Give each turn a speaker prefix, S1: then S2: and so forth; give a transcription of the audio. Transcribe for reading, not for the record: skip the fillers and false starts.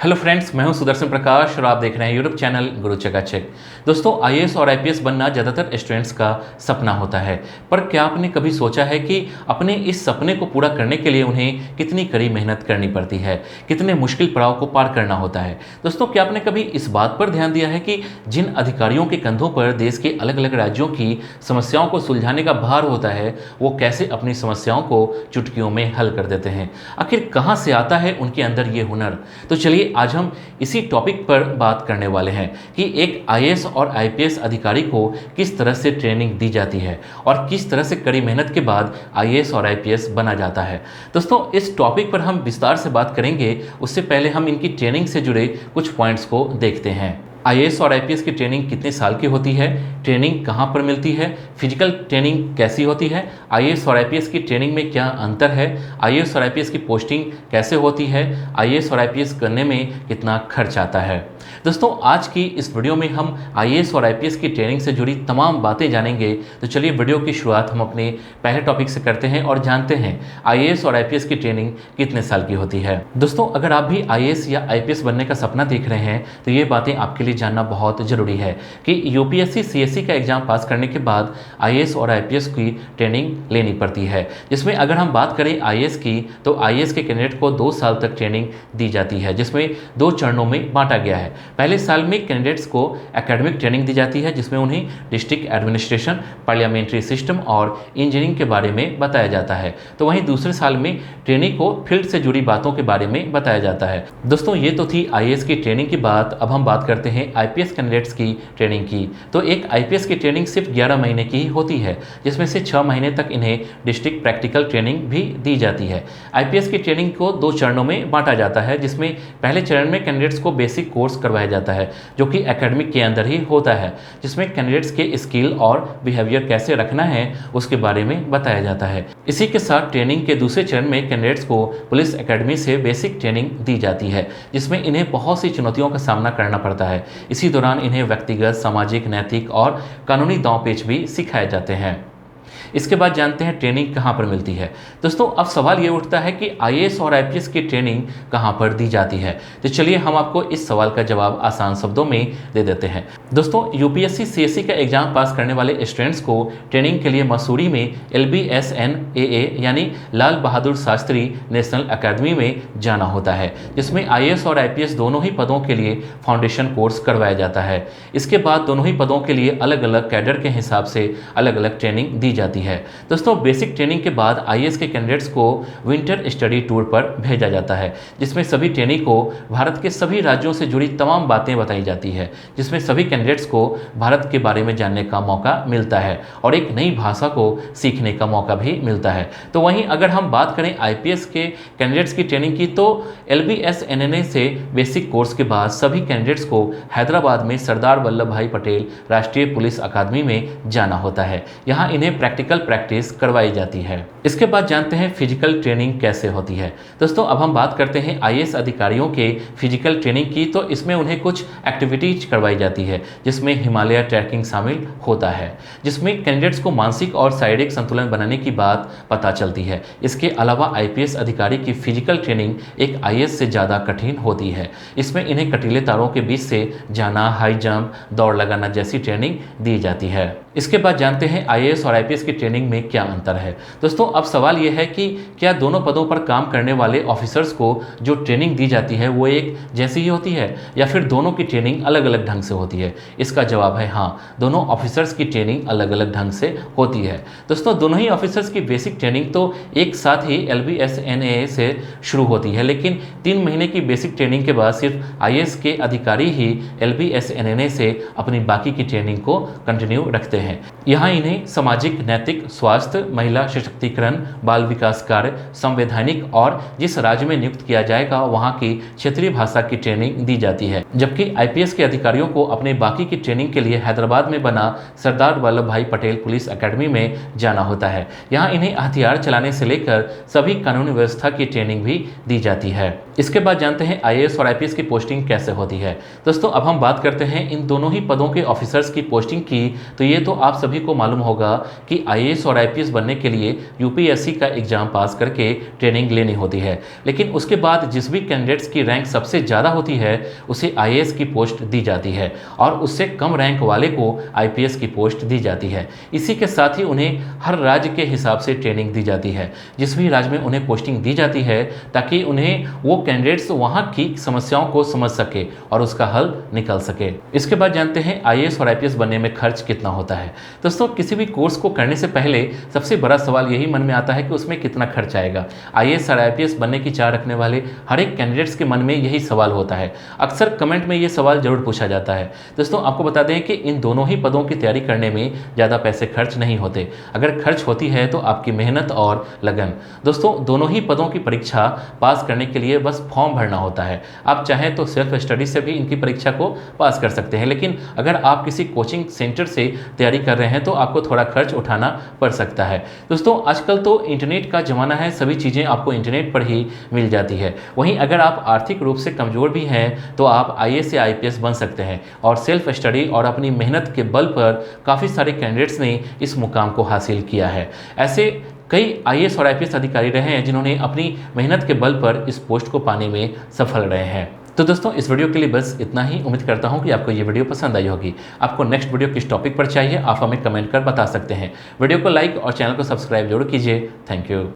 S1: Hello friends, मैं हूं सुदर्शन प्रकाश और आप देख रहे हैं यूट्यूब चैनल गुरु चकाचक। दोस्तों, आईएएस और आईपीएस बनना ज़्यादातर स्टूडेंट्स का सपना होता है, पर क्या आपने कभी सोचा है कि अपने इस सपने को पूरा करने के लिए उन्हें कितनी कड़ी मेहनत करनी पड़ती है, कितने मुश्किल पड़ाव को पार करना होता है। दोस्तों, क्या आपने कभी इस बात पर ध्यान दिया है कि जिन अधिकारियों के कंधों पर देश के अलग अलग राज्यों की समस्याओं को सुलझाने का भार होता है, वो कैसे अपनी समस्याओं को चुटकियों में हल कर देते हैं? आखिर कहाँ से आता है उनके अंदर ये हुनर? तो चलिए आज हम इसी टॉपिक पर बात करने वाले हैं कि एक आईएएस और आईपीएस अधिकारी को किस तरह से ट्रेनिंग दी जाती है और किस तरह से कड़ी मेहनत के बाद आईएएस और आईपीएस बना जाता है। दोस्तों, इस टॉपिक पर हम विस्तार से बात करेंगे। उससे पहले हम इनकी ट्रेनिंग से जुड़े कुछ पॉइंट्स को देखते हैं। आईएएस और आईपीएस की ट्रेनिंग कितने साल की होती है, ट्रेनिंग कहाँ पर मिलती है, फिजिकल ट्रेनिंग कैसी होती है, आईएएस और आईपीएस की ट्रेनिंग में क्या अंतर है, आईएएस और आईपीएस की पोस्टिंग कैसे होती है, आईएएस और आईपीएस करने में कितना खर्च आता है। दोस्तों, आज की इस वीडियो में हम आईएएस और आईपीएस की ट्रेनिंग से जुड़ी तमाम बातें जानेंगे। तो चलिए वीडियो की शुरुआत हम अपने पहले टॉपिक से करते हैं और जानते हैं आईएएस और आईपीएस की ट्रेनिंग कितने साल की होती है। दोस्तों, अगर आप भी आईएएस या आईपीएस बनने का सपना देख रहे हैं तो ये बातें आपके लिए जानना बहुत ज़रूरी है कि यूपीएससी सीएससी का एग्जाम पास करने के बाद आईएएस और आईपीएस की ट्रेनिंग लेनी पड़ती है, जिसमें अगर हम बात करें आईएएस की तो आईएएस के कैंडिडेट को 2 साल तक ट्रेनिंग दी जाती है, जिसमें 2 चरणों में बांटा गया है। पहले साल में कैंडिडेट्स को एकेडमिक ट्रेनिंग दी जाती है, जिसमें उन्हें डिस्ट्रिक्ट एडमिनिस्ट्रेशन, पार्लियामेंट्री सिस्टम और इंजीनियरिंग के बारे में बताया जाता है। तो वहीं दूसरे साल में ट्रेनी को फील्ड से जुड़ी बातों के बारे में बताया जाता है। दोस्तों, ये तो थी आईएएस की ट्रेनिंग की बात। अब हम बात करते हैं आईपीएस कैंडिडेट्स की ट्रेनिंग की। तो एक आईपीएस की ट्रेनिंग सिर्फ 11 महीने की ही होती है, जिसमें से 6 महीने तक इन्हें डिस्ट्रिक्ट प्रैक्टिकल ट्रेनिंग भी दी जाती है। आईपीएस की ट्रेनिंग को 2 चरणों में बांटा जाता है, जिसमें पहले चरण में कैंडिडेट्स को बेसिक कोर्स करवाया जाता है, जो कि एकेडमिक के अंदर ही होता है, जिसमें कैंडिडेट्स के स्किल और बिहेवियर कैसे रखना है उसके बारे में बताया जाता है। इसी के साथ ट्रेनिंग के दूसरे चरण में कैंडिडेट्स को पुलिस एकेडमी से बेसिक ट्रेनिंग दी जाती है, जिसमें इन्हें बहुत सी चुनौतियों का सामना करना पड़ता है। इसी दौरान इन्हें व्यक्तिगत, सामाजिक, नैतिक और कानूनी दांव-पेच भी सिखाए जाते हैं। इसके बाद जानते हैं ट्रेनिंग कहाँ पर मिलती है। दोस्तों, अब सवाल ये उठता है कि आईएएस और आईपीएस की ट्रेनिंग कहाँ पर दी जाती है। तो चलिए हम आपको इस सवाल का जवाब आसान शब्दों में दे देते हैं। दोस्तों, यूपीएससी सीएससी का एग्जाम पास करने वाले स्टूडेंट्स को ट्रेनिंग के लिए मसूरी में LBSNAA यानी लाल बहादुर शास्त्री नेशनल अकेडमी में जाना होता है, जिसमें आईएएस और आईपीएस दोनों ही पदों के लिए फाउंडेशन कोर्स करवाया जाता है। इसके बाद दोनों ही पदों के लिए अलग अलग कैडर के हिसाब से अलग अलग ट्रेनिंग दी जाती है। दोस्तों, बेसिक ट्रेनिंग के बाद आईएएस के कैंडिडेट्स को विंटर स्टडी टूर पर भेजा जाता है, जिसमें सभी ट्रेनी को भारत के सभी राज्यों से जुड़ी तमाम बातें बताई जाती है, जिसमें सभी कैंडिडेट्स को भारत के बारे में जानने का मौका मिलता है और एक नई भाषा को सीखने का मौका भी मिलता है। तो वहीं अगर हम बात करें आईपीएस के कैंडिडेट्स की ट्रेनिंग की, तो LBSNNA से बेसिक कोर्स के बाद सभी कैंडिडेट्स को हैदराबाद में सरदार वल्लभ भाई पटेल राष्ट्रीय पुलिस अकादमी में जाना होता है। यहाँ इन्हें प्रैक्टिस करवाई जाती है। इसके बाद जानते हैं फिजिकल ट्रेनिंग कैसे होती है। दोस्तों, अब हम बात करते हैं आईएएस अधिकारियों के फिजिकल ट्रेनिंग की। तो इसमें उन्हें कुछ एक्टिविटीज करवाई जाती है, जिसमें हिमालय ट्रैकिंग शामिल होता है, जिसमें कैंडिडेट्स को मानसिक और शारीरिक संतुलन बनाने की बात पता चलती है। इसके अलावा आईपीएस अधिकारी की फिजिकल ट्रेनिंग एक आईएएस से ज़्यादा कठिन होती है। इसमें इन्हें कटीले तारों के बीच से जाना, हाई जंप, दौड़ लगाना जैसी ट्रेनिंग दी जाती है। इसके बाद जानते हैं आईएएस और आईपीएस की ट्रेनिंग में क्या अंतर है। दोस्तों, अब सवाल यह है कि क्या दोनों पदों पर काम करने वाले ऑफिसर्स को जो ट्रेनिंग दी जाती है वो एक जैसी ही होती है या फिर दोनों की ट्रेनिंग अलग अलग ढंग से होती है? इसका जवाब है हाँ, दोनों ऑफिसर्स की ट्रेनिंग अलग अलग ढंग से होती है। दोस्तों, दोनों ही ऑफिसर्स की बेसिक ट्रेनिंग तो एक साथ ही LBSNAA से शुरू होती है, लेकिन 3 महीने की बेसिक ट्रेनिंग के बाद सिर्फ आईएएस के अधिकारी ही LBSNNA से अपनी बाकी की ट्रेनिंग को कंटिन्यू रखते हैं। यहाँ इन्हें सामाजिक, नैतिक, स्वास्थ्य, महिला सशक्तिकरण, बाल विकास कार्य, संवैधानिक और जिस राज्य में नियुक्त किया जाएगा वहाँ की क्षेत्रीय भाषा की ट्रेनिंग दी जाती है। जबकि आईपीएस के अधिकारियों को अपने बाकी की ट्रेनिंग के लिए हैदराबाद में बना सरदार वल्लभ भाई पटेल पुलिस अकेडमी में जाना होता है। यहाँ इन्हें हथियार चलाने से लेकर सभी कानूनी व्यवस्था की ट्रेनिंग भी दी जाती है। इसके बाद जानते हैं आईएएस और आईपीएस की पोस्टिंग कैसे होती है। दोस्तों अब हम बात करते हैं इन दोनों ही पदों के ऑफिसर्स की पोस्टिंग की, तो ये तो आप सभी को मालूम होगा कि आईएएस और आईपीएस बनने के लिए यूपीएससी का एग्जाम पास करके ट्रेनिंग लेनी होती है। लेकिन उसके बाद जिस भी कैंडिडेट्स की रैंक सबसे ज़्यादा होती है उसे आईएएस की पोस्ट दी जाती है और उससे कम रैंक वाले को आईपीएस की पोस्ट दी जाती है। इसी के साथ ही उन्हें हर राज्य के हिसाब से ट्रेनिंग दी जाती है, जिस भी राज्य में उन्हें पोस्टिंग दी जाती है ताकि उन्हें वो कैंडिडेट्स वहाँ की समस्याओं को समझ सके और उसका हल निकल सके। इसके बाद जानते हैं आईएएस और आईपीएस बनने में खर्च कितना होता है। दोस्तों किसी भी कोर्स को करने से पहले सबसे बड़ा सवाल यही मन में आता है कि उसमें कितना खर्च आएगा। आईएएस और आईपीएस बनने की चाह रखने वाले हर एक कैंडिडेट्स के मन में यही सवाल होता है। अक्सर कमेंट में ये सवाल जरूर पूछा जाता है। दोस्तों आपको बता दें कि इन दोनों ही पदों की तैयारी करने में ज़्यादा पैसे खर्च नहीं होते। अगर खर्च होती है तो आपकी मेहनत और लगन। दोस्तों दोनों ही पदों की परीक्षा पास करने के लिए बस फॉर्म भरना होता है। आप चाहें तो सेल्फ स्टडी से भी इनकी परीक्षा को पास कर सकते हैं, लेकिन अगर आप किसी कोचिंग सेंटर से तैयारी कर रहे हैं तो आपको थोड़ा खर्च उठाना पड़ सकता है। दोस्तों आजकल तो इंटरनेट का ज़माना है, सभी चीज़ें आपको इंटरनेट पर ही मिल जाती है। वहीं अगर आप आर्थिक रूप से कमज़ोर भी हैं तो आप आईएएस या आईपीएस बन सकते हैं और सेल्फ स्टडी और अपनी मेहनत के बल पर काफ़ी सारे कैंडिडेट्स ने इस मुकाम को हासिल किया है। ऐसे कई आईएएस और आईपीएस अधिकारी रहे हैं जिन्होंने अपनी मेहनत के बल पर इस पोस्ट को पाने में सफल रहे हैं। तो दोस्तों इस वीडियो के लिए बस इतना ही। उम्मीद करता हूं कि आपको ये वीडियो पसंद आई होगी। आपको नेक्स्ट वीडियो किस टॉपिक पर चाहिए आप हमें कमेंट कर बता सकते हैं। वीडियो को लाइक और चैनल को सब्सक्राइब जरूर कीजिए। Thank you.